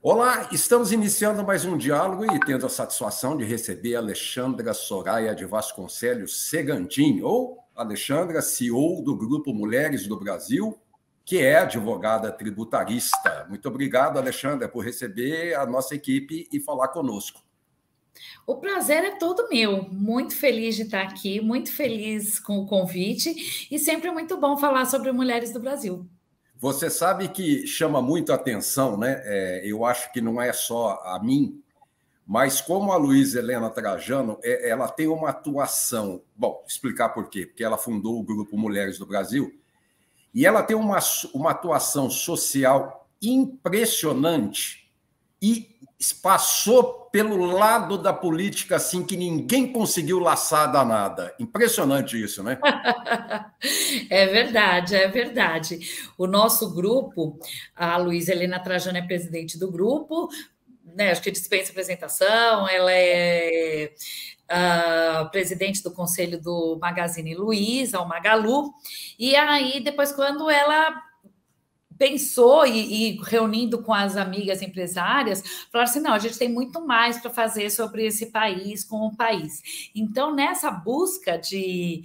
Olá, estamos iniciando mais um diálogo e tendo a satisfação de receber Alexandra Soraya de Vasconcelos Segantin, ou Alexandra, CEO do Grupo Mulheres do Brasil, que é advogada tributarista. Muito obrigado, Alexandra, por receber a nossa equipe e falar conosco. O prazer é todo meu. Muito feliz de estar aqui, muito feliz com o convite e sempre muito bom falar sobre Mulheres do Brasil. Você sabe que chama muito a atenção, né? Eu acho que não é só a mim, mas como a Luísa Helena Trajano, ela tem uma atuação... Bom, explicar por quê. Porque ela fundou o Grupo Mulheres do Brasil e ela tem uma atuação social impressionante e passou pelo lado da política assim que ninguém conseguiu laçar danada. Impressionante isso, né? É verdade, é verdade. O nosso grupo, a Luísa Helena Trajano é presidente do grupo, né? Acho que dispensa apresentação, ela é presidente do conselho do Magazine Luiza, o Magalu, e aí depois quando ela pensou e reunindo com as amigas empresárias, falaram assim, não, a gente tem muito mais para fazer sobre esse país, com o país. Então, nessa busca de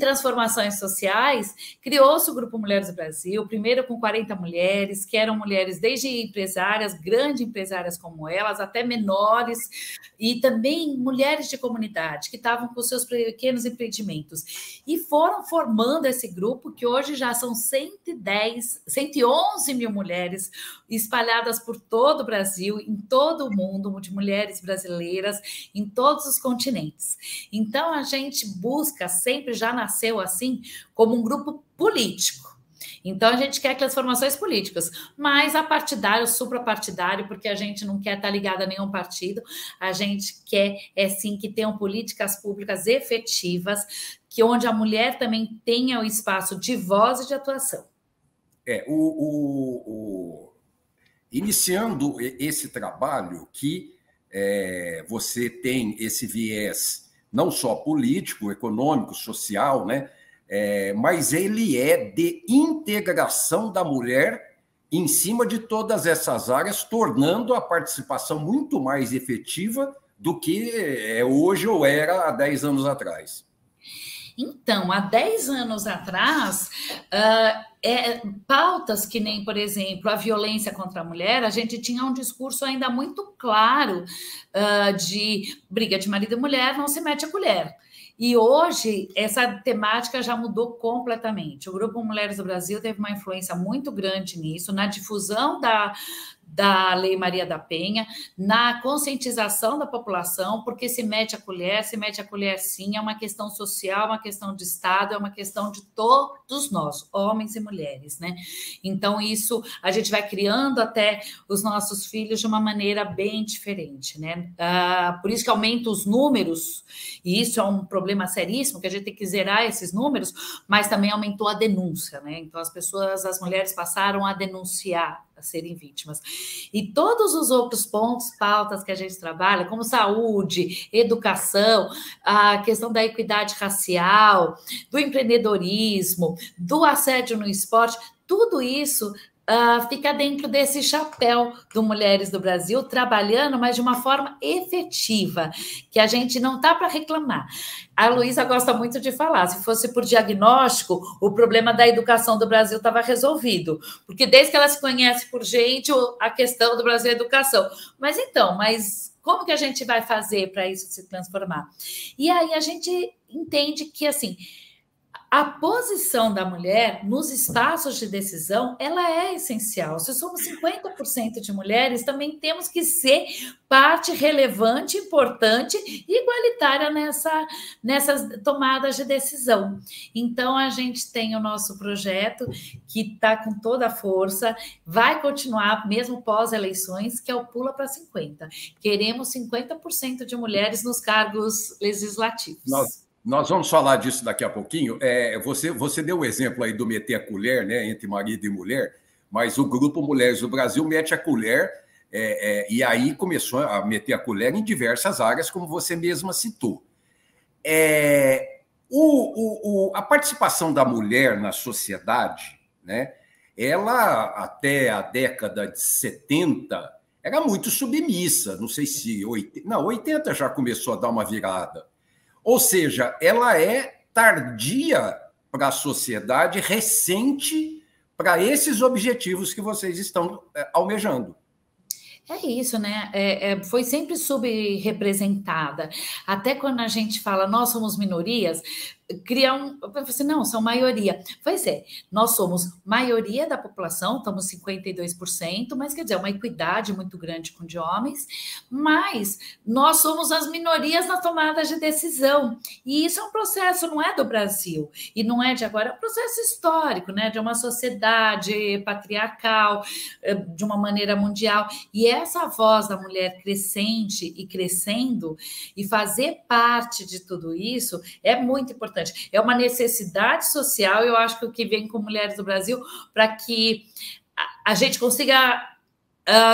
transformações sociais, criou-se o Grupo Mulheres do Brasil, primeiro com 40 mulheres, que eram mulheres desde empresárias, grandes empresárias como elas, até menores, e também mulheres de comunidade, que estavam com seus pequenos empreendimentos. E foram formando esse grupo, que hoje já são 111 mil mulheres espalhadas por todo o Brasil, em todo o mundo, de mulheres brasileiras, em todos os continentes. Então, a gente busca, sempre já nasceu assim, como um grupo político. Então, a gente quer transformações políticas, mas apartidário, suprapartidário, porque a gente não quer estar ligado a nenhum partido, a gente quer, sim, que tenham políticas públicas efetivas, que onde a mulher também tenha o espaço de voz e de atuação. Iniciando esse trabalho que você tem esse viés não só político, econômico, social, né? Mas ele é de integração da mulher em cima de todas essas áreas, tornando a participação muito mais efetiva do que é hoje ou era há 10 anos atrás. Então, há 10 anos atrás, pautas que nem, por exemplo, a violência contra a mulher, a gente tinha um discurso ainda muito claro de briga de marido e mulher, não se mete a colher. E hoje, essa temática já mudou completamente. O Grupo Mulheres do Brasil teve uma influência muito grande nisso, na difusão da Lei Maria da Penha, na conscientização da população, porque se mete a colher sim, é uma questão social, uma questão de Estado, é uma questão de todos nós, homens e mulheres, né? Então, isso a gente vai criando até os nossos filhos de uma maneira bem diferente, né? Por isso que aumenta os números, e isso é um problema seríssimo, que a gente tem que zerar esses números, mas também aumentou a denúncia, né? Então, as mulheres passaram a denunciar, a serem vítimas. E todos os outros pontos, pautas que a gente trabalha, como saúde, educação, a questão da equidade racial, do empreendedorismo, do assédio no esporte, tudo isso fica dentro desse chapéu do Mulheres do Brasil, trabalhando, mas de uma forma efetiva, que a gente não está para reclamar. A Luísa gosta muito de falar, se fosse por diagnóstico, o problema da educação do Brasil estava resolvido, porque desde que ela se conhece por gente, a questão do Brasil é educação. Mas como que a gente vai fazer para isso se transformar? E aí a gente entende que, assim, a posição da mulher nos espaços de decisão, ela é essencial. Se somos 50% de mulheres, também temos que ser parte relevante, importante e igualitária nessas tomadas de decisão. Então, a gente tem o nosso projeto que está com toda a força, vai continuar mesmo pós-eleições, que é o Pula para 50. Queremos 50% de mulheres nos cargos legislativos. Nós vamos falar disso daqui a pouquinho. Você deu o exemplo aí do meter a colher, né, entre marido e mulher, mas o Grupo Mulheres do Brasil mete a colher, e aí começou a meter a colher em diversas áreas, como você mesma citou. A participação da mulher na sociedade, né, ela, até a década de 70, era muito submissa. Não sei se 80, não, 80 já começou a dar uma virada. Ou seja, ela é tardia para a sociedade, recente para esses objetivos que vocês estão almejando. É isso, né? Foi sempre subrepresentada. Até quando a gente fala nós somos minorias, criam assim, não, são maioria. Pois é, nós somos maioria da população, estamos 52%, mas quer dizer, uma equidade muito grande com de homens, mas nós somos as minorias na tomada de decisão. E isso é um processo, não é do Brasil, e não é de agora, é um processo histórico, né? De uma sociedade patriarcal, de uma maneira mundial. E essa voz da mulher crescente e crescendo, e fazer parte de tudo isso é muito importante. É uma necessidade social, eu acho que o que vem com Mulheres do Brasil, para que a gente consiga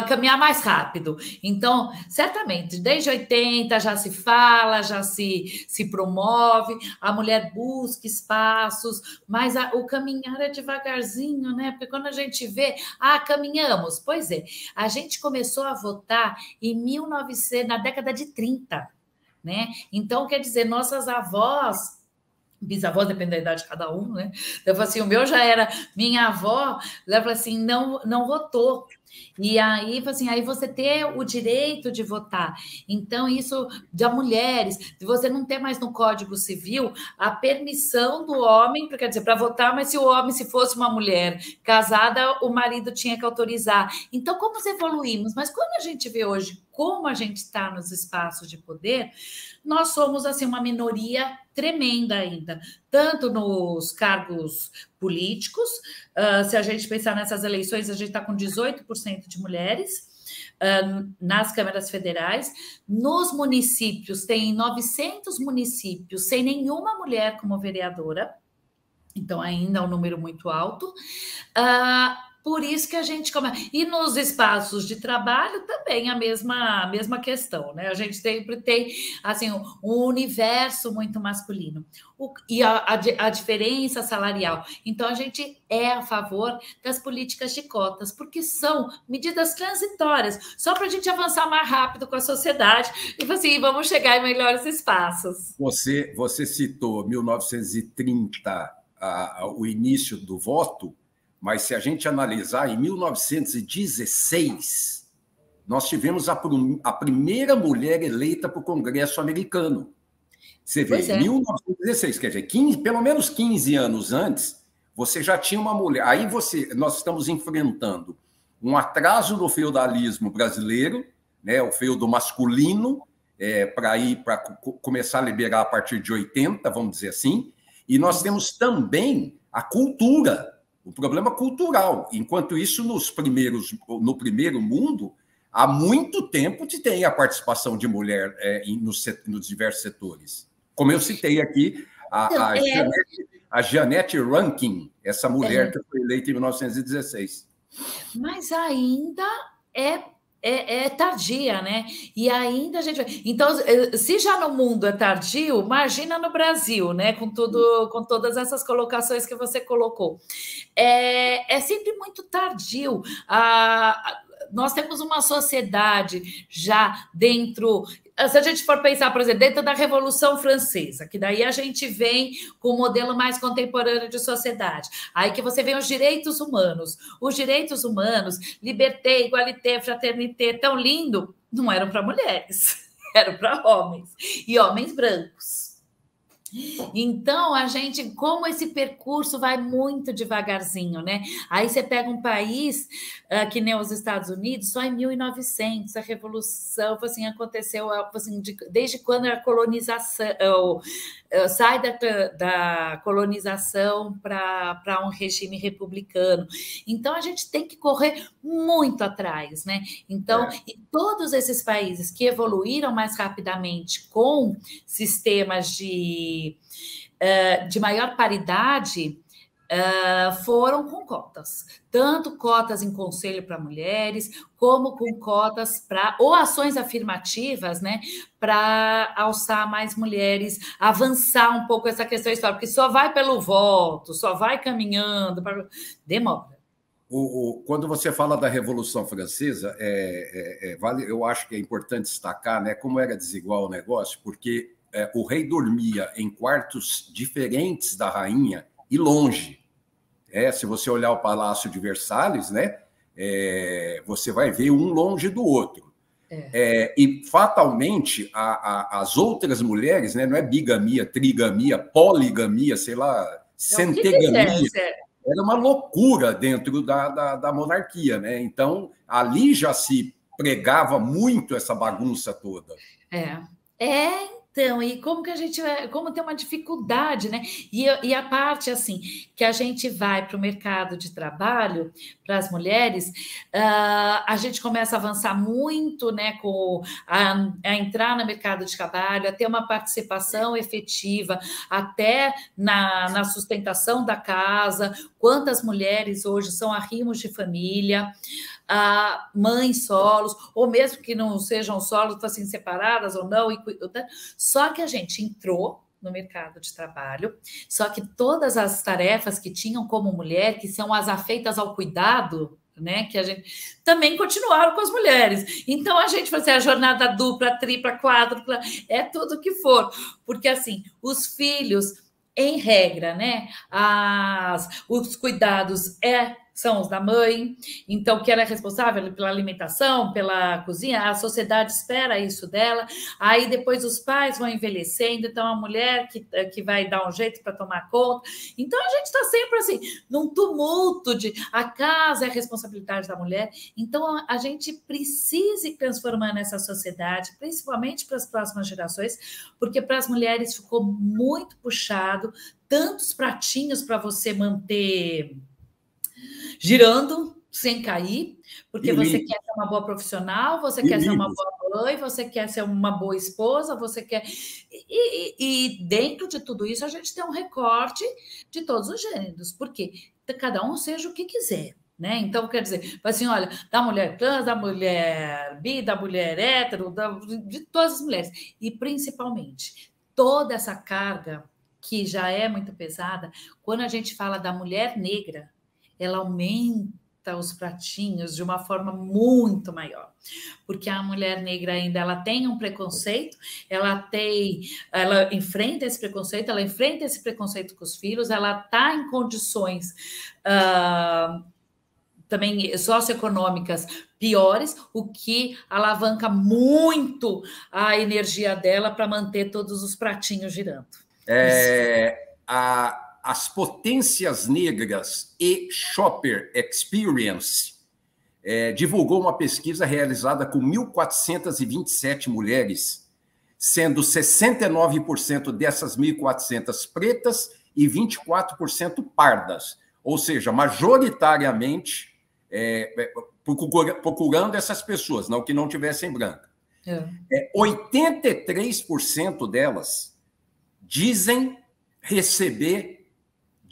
caminhar mais rápido. Então, certamente, desde 80 já se fala, já se promove, a mulher busca espaços, mas o caminhar é devagarzinho, né? Porque quando a gente vê, caminhamos. Pois é, a gente começou a votar em 1900, na década de 30, né? Então, quer dizer, nossas avós, bisavós, depende da idade de cada um, né? Eu falo assim, o meu já era, minha avó, leva assim, não votou. E aí, assim, aí você ter o direito de votar. Então, isso de mulheres, de você não ter mais no Código Civil a permissão do homem, quer dizer, para votar, mas se o homem, se fosse uma mulher casada, o marido tinha que autorizar. Então, como nós evoluímos? Mas quando a gente vê hoje como a gente está nos espaços de poder, nós somos assim uma minoria tremenda ainda, tanto nos cargos políticos, se a gente pensar nessas eleições, a gente está com 18% de mulheres, nas câmaras federais, nos municípios, tem 900 municípios sem nenhuma mulher como vereadora, então ainda é um número muito alto. Por isso que a gente começa. E nos espaços de trabalho também a mesma questão, né? A gente sempre tem assim, um universo muito masculino. E a diferença salarial. Então, a gente é a favor das políticas de cotas, porque são medidas transitórias, só para a gente avançar mais rápido com a sociedade e assim, vamos chegar em melhores espaços. Você citou 1930, o início do voto. Mas se a gente analisar, em 1916, nós tivemos a primeira mulher eleita para o Congresso americano. Você vê, em 1916, quer dizer, pelo menos 15 anos antes, você já tinha uma mulher. Aí nós estamos enfrentando um atraso do feudalismo brasileiro, né, o feudo masculino, para começar a liberar a partir de 80, vamos dizer assim, e nós temos também a cultura, o problema cultural. Enquanto isso, no primeiro mundo, há muito tempo se tem a participação de mulher nos diversos setores. Como eu citei aqui, a Jeannette Rankin, essa mulher que foi eleita em 1916. Mas ainda é tardia, né? E ainda a gente... Então, se já no mundo é tardio, imagina no Brasil, né? Com todas essas colocações que você colocou. É sempre muito tardio. Nós temos uma sociedade já dentro... Se a gente for pensar, por exemplo, dentro da Revolução Francesa, que daí a gente vem com um modelo mais contemporâneo de sociedade. Aí que você vê os direitos humanos. Os direitos humanos, liberté, igualité, fraternité, tão lindo, não eram para mulheres, eram para homens. E homens brancos. Então, a gente, como esse percurso vai muito devagarzinho, né? Aí você pega um país que nem os Estados Unidos, só em 1900 a revolução assim, aconteceu assim, desde quando a colonização sai da colonização para um regime republicano. Então, a gente tem que correr muito atrás, né? Então, e todos esses países que evoluíram mais rapidamente com sistemas de maior paridade, foram com cotas, tanto cotas em conselho para mulheres, como com cotas para, ou ações afirmativas, né, para alçar mais mulheres, avançar um pouco essa questão histórica, porque só vai pelo voto, só vai caminhando, demora. Quando você fala da Revolução Francesa, vale, eu acho que é importante destacar, né, como era desigual o negócio, porque o rei dormia em quartos diferentes da rainha e longe. Se você olhar o Palácio de Versalhes, né, você vai ver um longe do outro. E fatalmente as outras mulheres, né, não é bigamia, trigamia, poligamia, sei lá, centegamia. Era uma loucura dentro da monarquia, né? Então, ali já se pregava muito essa bagunça toda. Então, e como que a gente como tem uma dificuldade, né? E a parte assim que a gente vai para o mercado de trabalho para as mulheres, a gente começa a avançar muito, né? A entrar no mercado de trabalho, a ter uma participação efetiva, até na sustentação da casa. Quantas mulheres hoje são arrimos de família? Mães solos, ou mesmo que não sejam solos, assim, separadas ou não, só que a gente entrou no mercado de trabalho, só que todas as tarefas que tinham como mulher, que são as afeitas ao cuidado, né, que a gente também continuaram com as mulheres. Então a gente fazia a jornada dupla, tripla, quádrupla, tudo que for, porque assim, os filhos, em regra, né, os cuidados são os da mãe, então que ela é responsável pela alimentação, pela cozinha, a sociedade espera isso dela, aí depois os pais vão envelhecendo, então a mulher que vai dar um jeito para tomar conta, então a gente está sempre assim, num tumulto de a casa é a responsabilidade da mulher, então a gente precisa ir transformando essa sociedade, principalmente para as próximas gerações, porque para as mulheres ficou muito puxado, tantos pratinhos para você manter girando sem cair, porque você quer ser uma boa profissional, você quer ser uma boa mãe, você quer ser uma boa esposa, você quer... E dentro de tudo isso, a gente tem um recorte de todos os gêneros, porque cada um seja o que quiser, né? Então, quer dizer, assim, olha, da mulher trans, da mulher bi, da mulher hétero, de todas as mulheres, e principalmente toda essa carga que já é muito pesada, quando a gente fala da mulher negra, ela aumenta os pratinhos de uma forma muito maior, porque a mulher negra ainda ela tem um preconceito, ela enfrenta esse preconceito, ela enfrenta esse preconceito com os filhos, ela está em condições também socioeconômicas piores, o que alavanca muito a energia dela para manter todos os pratinhos girando. As Potências Negras e Shopper Experience divulgou uma pesquisa realizada com 1.427 mulheres, sendo 69% dessas 1.400 pretas e 24% pardas, ou seja, majoritariamente procurando essas pessoas, não que não tivessem branca. 83% delas dizem receber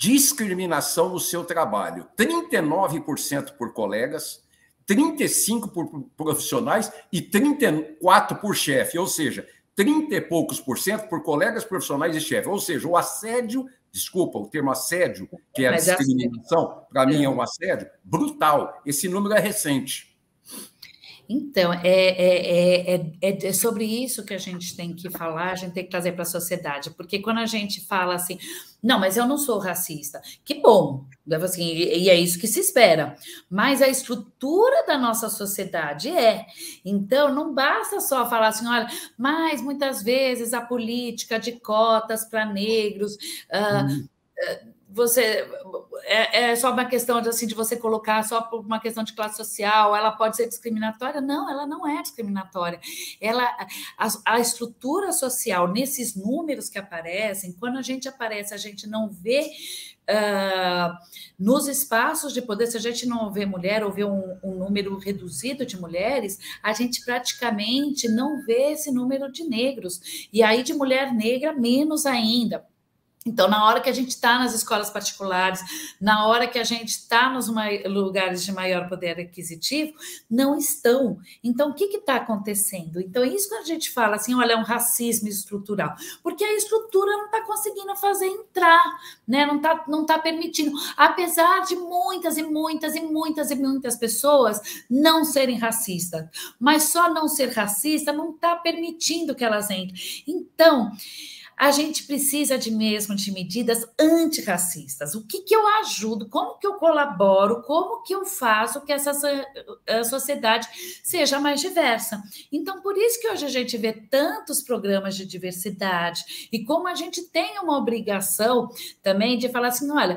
discriminação no seu trabalho, 39% por colegas, 35% por profissionais e 34% por chefe, ou seja, 30 e poucos por cento por colegas, profissionais e chefe. Ou seja, o assédio, desculpa, o termo assédio, que é a discriminação, para mim é um assédio brutal. Esse número é recente. Então, é sobre isso que a gente tem que falar, a gente tem que trazer para a sociedade, porque quando a gente fala assim, não, mas eu não sou racista, que bom, assim, e é isso que se espera, mas a estrutura da nossa sociedade então não basta só falar assim, olha, mas muitas vezes a política de cotas para negros, você é só uma questão assim, de você colocar só por uma questão de classe social, ela pode ser discriminatória? Não, ela não é discriminatória. A estrutura social, nesses números que aparecem, quando a gente aparece, a gente não vê nos espaços de poder, se a gente não vê mulher ou vê um número reduzido de mulheres, a gente praticamente não vê esse número de negros. E aí de mulher negra, menos ainda. Então, na hora que a gente está nas escolas particulares, na hora que a gente está nos lugares de maior poder aquisitivo, não estão. Então, o que está acontecendo? Então, é isso que a gente fala assim, olha, é um racismo estrutural, porque a estrutura não está conseguindo fazer entrar, né? Não tá permitindo, apesar de muitas e muitas e muitas e muitas pessoas não serem racistas, mas só não ser racista não está permitindo que elas entrem. Então, a gente precisa de medidas antirracistas. O que eu ajudo? Como que eu colaboro? Como que eu faço que essa sociedade seja mais diversa? Então, por isso que hoje a gente vê tantos programas de diversidade e como a gente tem uma obrigação também de falar assim, olha,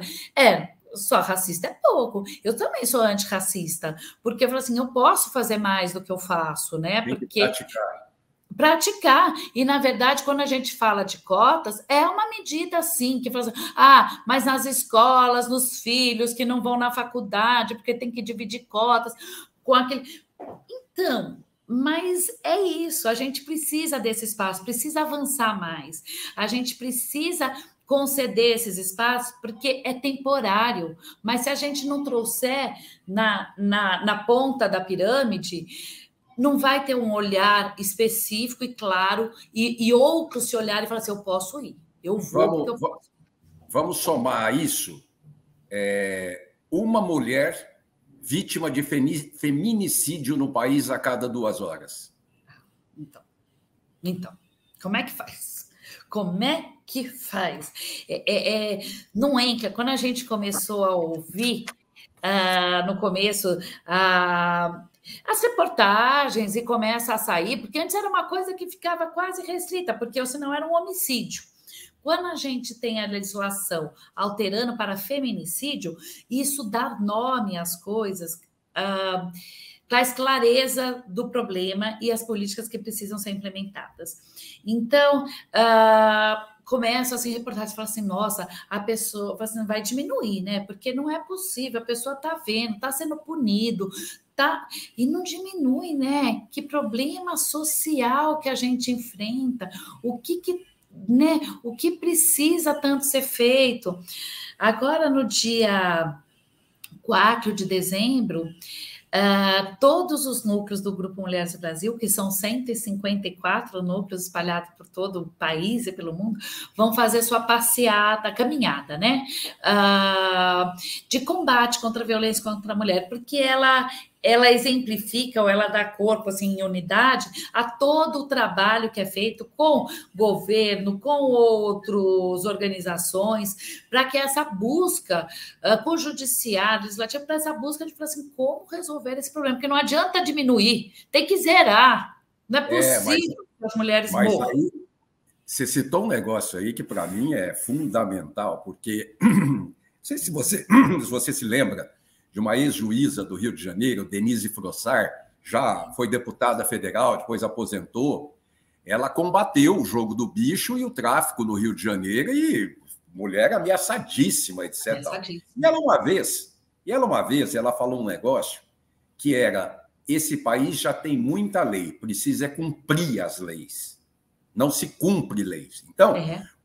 só racista é pouco. Eu também sou antirracista, porque eu falo assim, eu posso fazer mais do que eu faço, né? Porque praticar. E, na verdade, quando a gente fala de cotas, é uma medida, assim, que fala assim, mas nas escolas, nos filhos que não vão na faculdade, porque tem que dividir cotas com aquele... Então, mas é isso, a gente precisa desse espaço, precisa avançar mais, a gente precisa conceder esses espaços, porque é temporário, mas se a gente não trouxer na ponta da pirâmide, não vai ter um olhar específico e claro, e outro se olhar e falar assim, eu posso ir, eu vou. Vamos somar a isso uma mulher vítima de feminicídio no país a cada 2 horas. Então, como é que faz? Como é que faz? Não entra. Quando a gente começou a ouvir, no começo, as reportagens e começa a sair, porque antes era uma coisa que ficava quase restrita, porque senão era um homicídio. Quando a gente tem a legislação alterando para feminicídio, isso dá nome às coisas, traz clareza do problema e as políticas que precisam ser implementadas. Então, começa assim, reportagens falam assim, nossa, a pessoa assim, vai diminuir, né? Porque não é possível, a pessoa está vendo, está sendo punido, tá? E não diminui, né? Que problema social que a gente enfrenta, o que precisa tanto ser feito. Agora, no dia 4 de dezembro, todos os núcleos do Grupo Mulheres do Brasil, que são 154 núcleos espalhados por todo o país e pelo mundo, vão fazer sua caminhada, né? De combate contra a violência contra a mulher, porque ela exemplifica, ou ela dá corpo assim, em unidade a todo o trabalho que é feito com governo, com outras organizações, para que essa busca com o judiciário, legislativo, para essa busca de falar assim, como resolver esse problema, porque não adianta diminuir, tem que zerar, não é possível que as mulheres morram. Aí, você citou um negócio aí que para mim é fundamental, porque não sei se você se lembra de uma ex-juíza do Rio de Janeiro, Denise Frossard, já foi deputada federal, depois aposentou. Ela combateu o jogo do bicho e o tráfico no Rio de Janeiro, e mulher ameaçadíssima, etc. E ela uma vez ela falou um negócio que era, esse país já tem muita lei, precisa cumprir as leis. Não se cumpre leis. Então,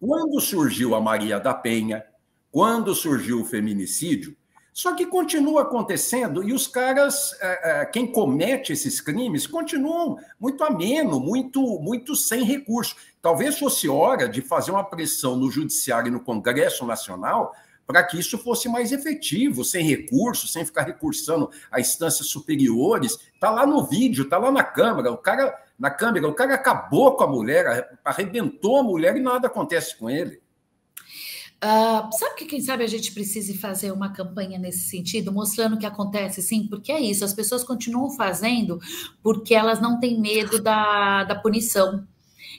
quando surgiu a Maria da Penha, quando surgiu o feminicídio, só que continua acontecendo e os caras, quem comete esses crimes, continuam muito ameno, muito sem recurso. Talvez fosse hora de fazer uma pressão no Judiciário e no Congresso Nacional para que isso fosse mais efetivo, sem recurso, sem ficar recursando a instâncias superiores. Está lá no vídeo, está lá na Câmara, o cara acabou com a mulher, arrebentou a mulher e nada acontece com ele. Sabe que, quem sabe, a gente precise fazer uma campanha nesse sentido, mostrando o que acontece, sim, porque é isso, as pessoas continuam fazendo porque elas não têm medo da punição.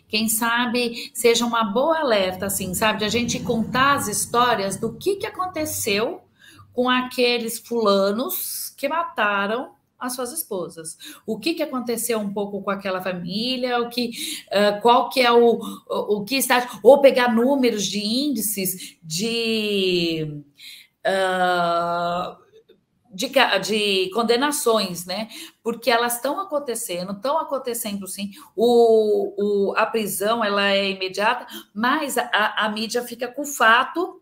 Quem sabe seja uma boa alerta, assim, sabe, de a gente contar as histórias do que aconteceu com aqueles fulanos que mataram as suas esposas. O que aconteceu um pouco com aquela família, qual que é o que está... Ou pegar números de índices de de condenações, né? Porque elas estão acontecendo sim. A prisão ela é imediata, mas a mídia fica com o fato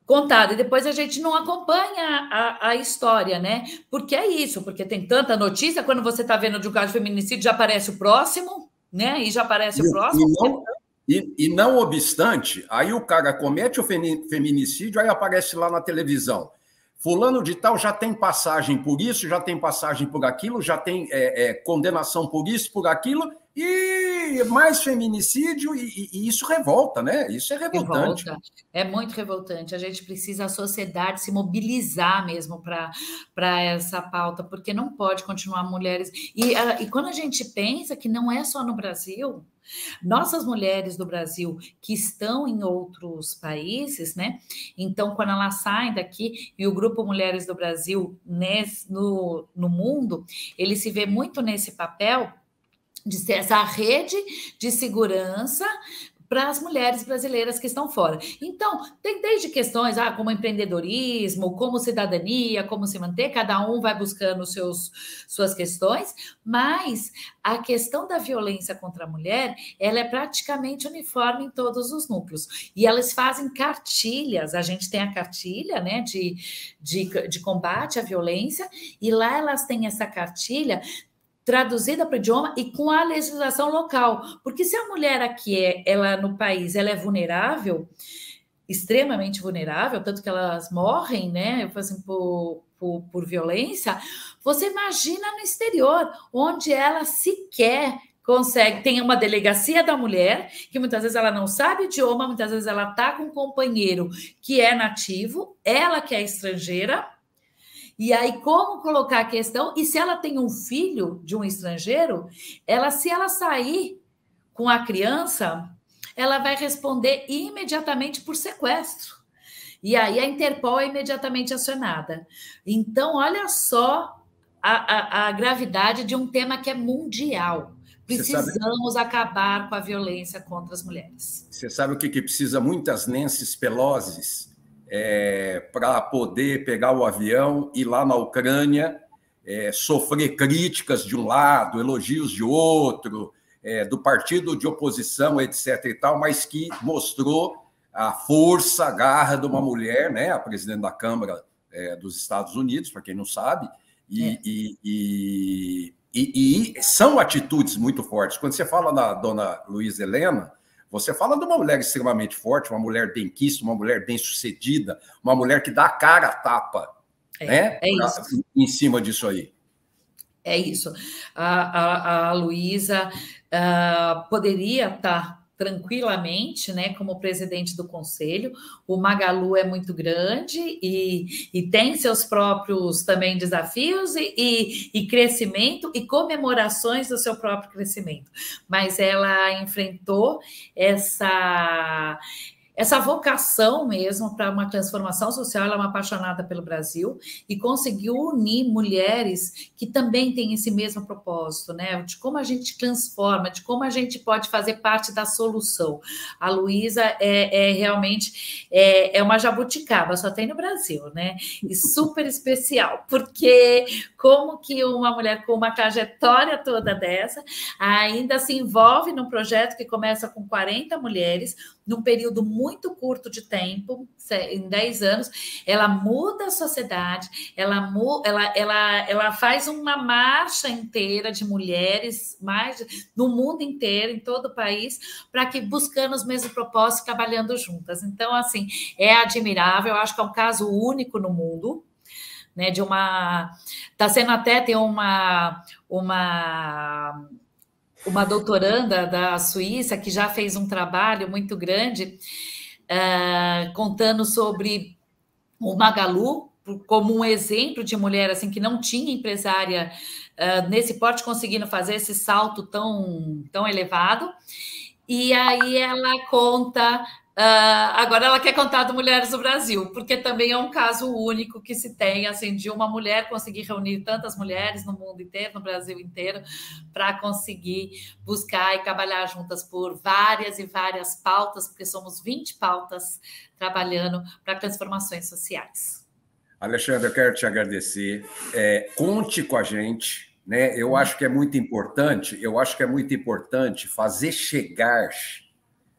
contado, e depois a gente não acompanha a história, né? Porque é isso, porque tem tanta notícia, quando você está vendo de um caso de feminicídio, já aparece o próximo, né? E já aparece o próximo. E não obstante, aí o cara comete o feminicídio, aí aparece lá na televisão. Fulano de tal já tem passagem por isso, já tem passagem por aquilo, já tem condenação por isso, por aquilo, e mais feminicídio, e isso revolta, né? Isso é revoltante. Revolta. É muito revoltante. A gente precisa, a sociedade, se mobilizar mesmo para essa pauta, porque não pode continuar mulheres. E quando a gente pensa que não é só no Brasil, nossas mulheres do Brasil que estão em outros países, né? Então, quando elas saem daqui, e o Grupo Mulheres do Brasil no mundo, ele se vê muito nesse papel de ser essa rede de segurança para as mulheres brasileiras que estão fora. Então, tem desde questões como empreendedorismo, como cidadania, como se manter, cada um vai buscando suas questões, mas a questão da violência contra a mulher, ela é praticamente uniforme em todos os núcleos. E elas fazem cartilhas, a gente tem a cartilha, né, de combate à violência, e lá elas têm essa cartilha traduzida para o idioma e com a legislação local. Porque se a mulher aqui, ela no país, ela é vulnerável, extremamente vulnerável, tanto que elas morrem, né, assim, por violência, você imagina no exterior, onde ela sequer consegue, tem uma delegacia da mulher, que muitas vezes ela não sabe o idioma, muitas vezes ela está com um companheiro que é nativo, ela que é estrangeira. E aí, como colocar a questão? E se ela tem um filho de um estrangeiro, se ela sair com a criança, ela vai responder imediatamente por sequestro. E aí a Interpol é imediatamente acionada. Então, olha só a gravidade de um tema que é mundial. Precisamos acabar com a violência contra as mulheres. Você sabe o que precisa? Muitas Nancy Pelosi's para poder pegar o avião, ir lá na Ucrânia, sofrer críticas de um lado, elogios de outro, do partido de oposição, etc. e tal, mas que mostrou a força, a garra de uma mulher, né, a presidente da Câmara dos Estados Unidos, para quem não sabe, e são atitudes muito fortes. Quando você fala na dona Luísa Helena, você fala de uma mulher extremamente forte, uma mulher benquista, uma mulher bem-sucedida, uma mulher que dá a cara a tapa, né? Em cima disso aí. É isso. A Luísa poderia estar tranquilamente, né, como presidente do conselho. O Magalu é muito grande e tem seus próprios também desafios e crescimento e comemorações do seu próprio crescimento. Mas ela enfrentou essa vocação mesmo para uma transformação social. Ela é uma apaixonada pelo Brasil e conseguiu unir mulheres que também têm esse mesmo propósito, né? De como a gente transforma, de como a gente pode fazer parte da solução. A Luísa realmente uma jabuticaba, só tem no Brasil, né? E super especial, porque como que uma mulher com uma trajetória toda dessa ainda se envolve num projeto que começa com 40 mulheres, num período muito curto de tempo, em 10 anos, ela muda a sociedade, ela faz uma marcha inteira de mulheres, no mundo inteiro, em todo o país, para que buscando os mesmos propósitos, trabalhando juntas. Então, assim, é admirável, eu acho que é um caso único no mundo, né, está sendo até, tem uma doutoranda da Suíça que já fez um trabalho muito grande contando sobre o Magalu como um exemplo de mulher assim que não tinha empresária nesse porte, conseguindo fazer esse salto tão elevado. E aí ela conta... agora ela quer contar do Mulheres do Brasil, porque também é um caso único que se tem, assim, de uma mulher conseguir reunir tantas mulheres no mundo inteiro, no Brasil inteiro, para conseguir buscar e trabalhar juntas por várias e várias pautas, porque somos 20 pautas trabalhando para transformações sociais. Alexandre, eu quero te agradecer. Conte com a gente, né? Eu acho que é muito importante, fazer chegar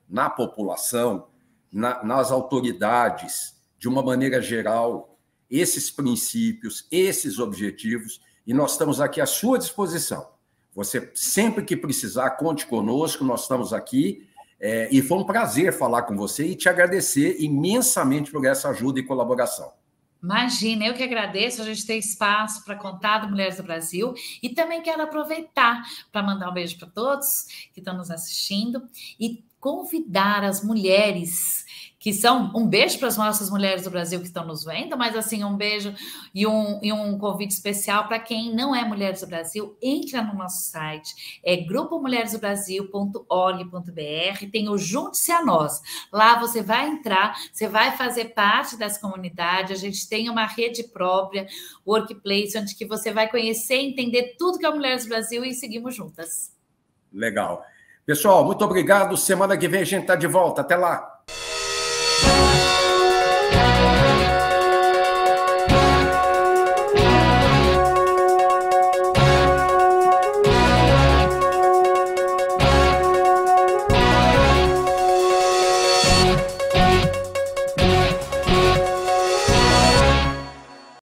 na população, nas autoridades, de uma maneira geral, esses princípios, esses objetivos, e nós estamos aqui à sua disposição. Você, sempre que precisar, conte conosco, nós estamos aqui, e foi um prazer falar com você e te agradecer imensamente por essa ajuda e colaboração. Imagina, eu que agradeço a gente ter espaço para contar do Mulheres do Brasil e também quero aproveitar para mandar um beijo para todos que estão nos assistindo e convidar as mulheres que são... Um beijo para as nossas mulheres do Brasil que estão nos vendo, mas assim, um beijo e um convite especial para quem não é Mulheres do Brasil, entra no nosso site, é grupomulheresdobrasil.org.br, tem o Junte-se a Nós. Lá você vai entrar, você vai fazer parte dessa comunidade, a gente tem uma rede própria, Workplace, onde que você vai conhecer e entender tudo que é Mulheres do Brasil e seguimos juntas. Legal. Pessoal, muito obrigado. Semana que vem a gente está de volta. Até lá.